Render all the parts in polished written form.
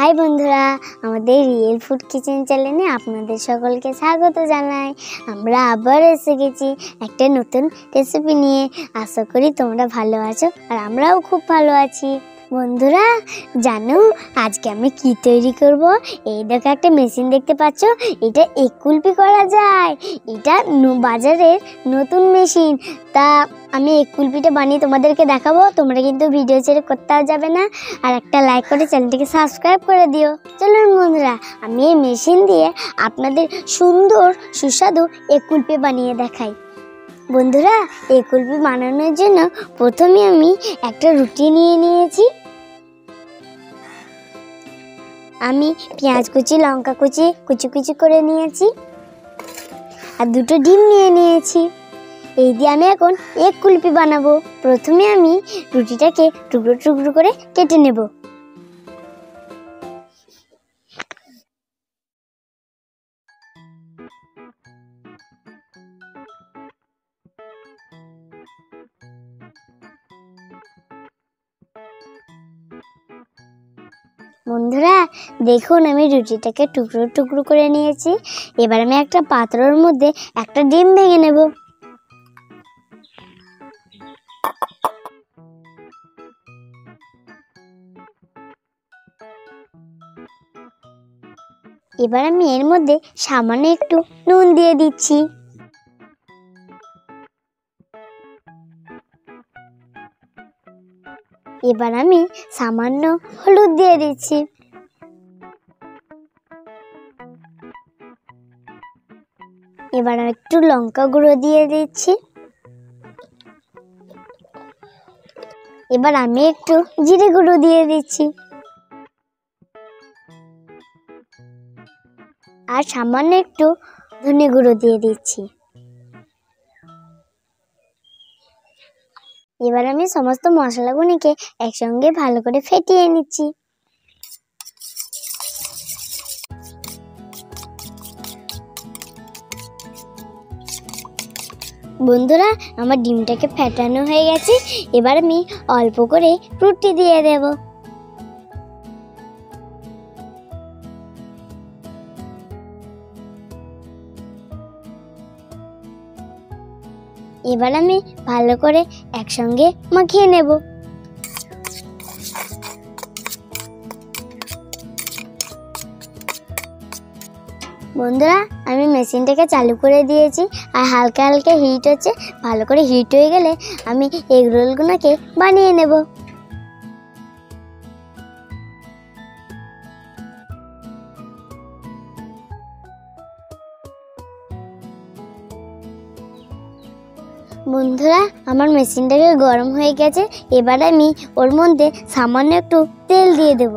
High বন্ধুরা, আমাদের real food kitchen চ্যানেলে আপনাদের সকলকে স্বাগত জানাই। আমরা আবার এসে গেছি একটা নতুন রেসিপি নিয়ে। আশা করি তোমরা ভালো আছো আর আমরাও খুব ভালো আছি। বন্ধুরা জানো আজকে আমি কি তৈরি করব? এই দেখো একটা মেশিন দেখতে পাচ্ছ, এটা এগ কুলফি করা যায়। এটা বাজারের নতুন মেশিন। তা আমি এগ কুলফিটা বানিয়ে তোমাদেরকে দেখাবো। তোমরা কিন্তু ভিডিও ছেড়ে করতেও যাবে না, আর একটা লাইক করে চ্যানেলটিকে সাবস্ক্রাইব করে দিও। চলুন বন্ধুরা, আমি এই মেশিন দিয়ে আপনাদের সুন্দর সুস্বাদু এগ কুলফি বানিয়ে দেখাই। বন্ধুরা এগ কুলফি বানানোর জন্য প্রথমে আমি একটা রুটি নিয়ে নিয়েছি। আমি পেঁয়াজ কুচি, লঙ্কা কুচি কুচি কুচি করে নিয়েছি আর দুটো ডিম নিয়ে নিয়েছি। এই দিয়ে আমি এখন এগ কুলফি বানাবো। প্রথমে আমি রুটিটাকে টুকরো টুকরো করে কেটে নেব। বন্ধুরা দেখুন আমি রুটিটাকে টুকরো টুকরো করে নিয়েছি। এবার আমি একটা পাত্রের মধ্যে একটা ডিম ভেঙে নেব। এবার আমি এর মধ্যে সামান্য একটু নুন দিয়ে দিচ্ছি। এবার আমি সামান্য হলুদ দিয়ে দিচ্ছি। এবার আমি একটু লঙ্কা গুঁড়ো দিয়ে দিচ্ছি। এবার আমি একটু জিরে গুঁড়ো দিয়ে দিচ্ছি আর সামান্য একটু ধনে গুঁড়ো দিয়ে দিচ্ছি। এবার আমি সমস্ত মশলাগুলিকে একসঙ্গে ভালো করে ফেটিয়ে নিচ্ছি। বন্ধুরা আমার ডিমটাকে ফেটানো হয়ে গেছে। এবার আমি অল্প করে রুটি দিয়ে দেব। এবার আমি ভালো করে একসঙ্গে মাখিয়ে নেব। বন্ধুরা আমি মেশিনটাকে চালু করে দিয়েছি আর হালকা হালকা হিট হচ্ছে। ভালো করে হিট হয়ে গেলে আমি এগ রোলগুলোকে বানিয়ে নেব। বন্ধুরা আমার মেশিনটাকে গরম হয়ে গেছে। এবার আমি ওর মধ্যে সামান্য একটু তেল দিয়ে দেব।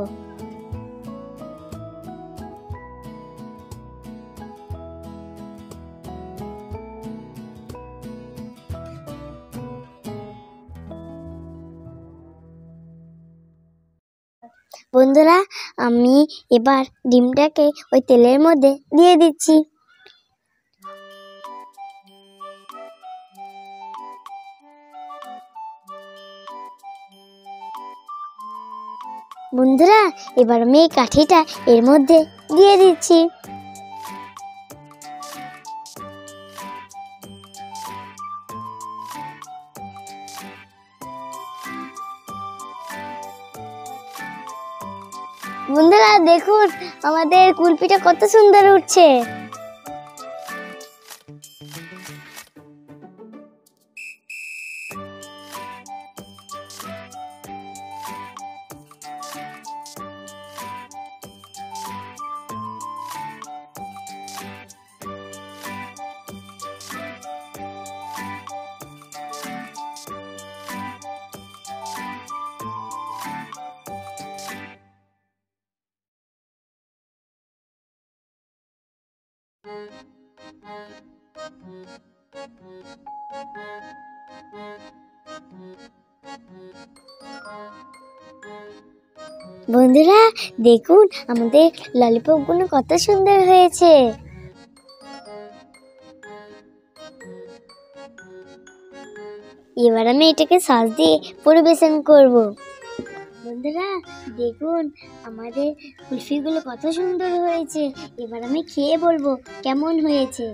বন্ধুরা আমি এবার ডিমটাকে ওই তেলের মধ্যে দিয়ে দিচ্ছি। বন্ধুরা এবার আমি এই কাঠিটা এর মধ্যে দিয়ে দিচ্ছি। বন্ধুরা দেখুন আমাদের কুলফিটা কত সুন্দর উঠছে। বন্ধুরা দেখুন আমাদের ললিপপগুলো কত সুন্দর হয়েছে। এবার আমি এটাকে সস দিয়ে পরিবেশন করব। বন্ধুরা দেখুন আমাদের কুলফিগুলো কত সুন্দর হয়েছে। এবার আমি খেয়ে বলবো কেমন হয়েছে।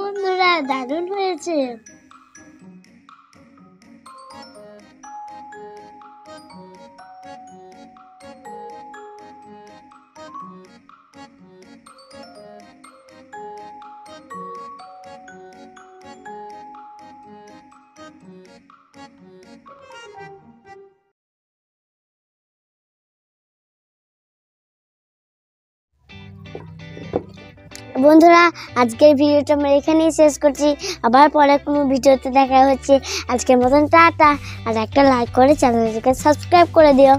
বন্ধুরা দারুণ হয়েছে। বন্ধুরা আজকের ভিডিওটা আমরা এখানেই শেষ করছি। আবার পরে কোনো ভিডিওতে দেখা হচ্ছে। আজকের মতন টাটা। আর একটা লাইক করে চ্যানেলটাকে সাবস্ক্রাইব করে দিও।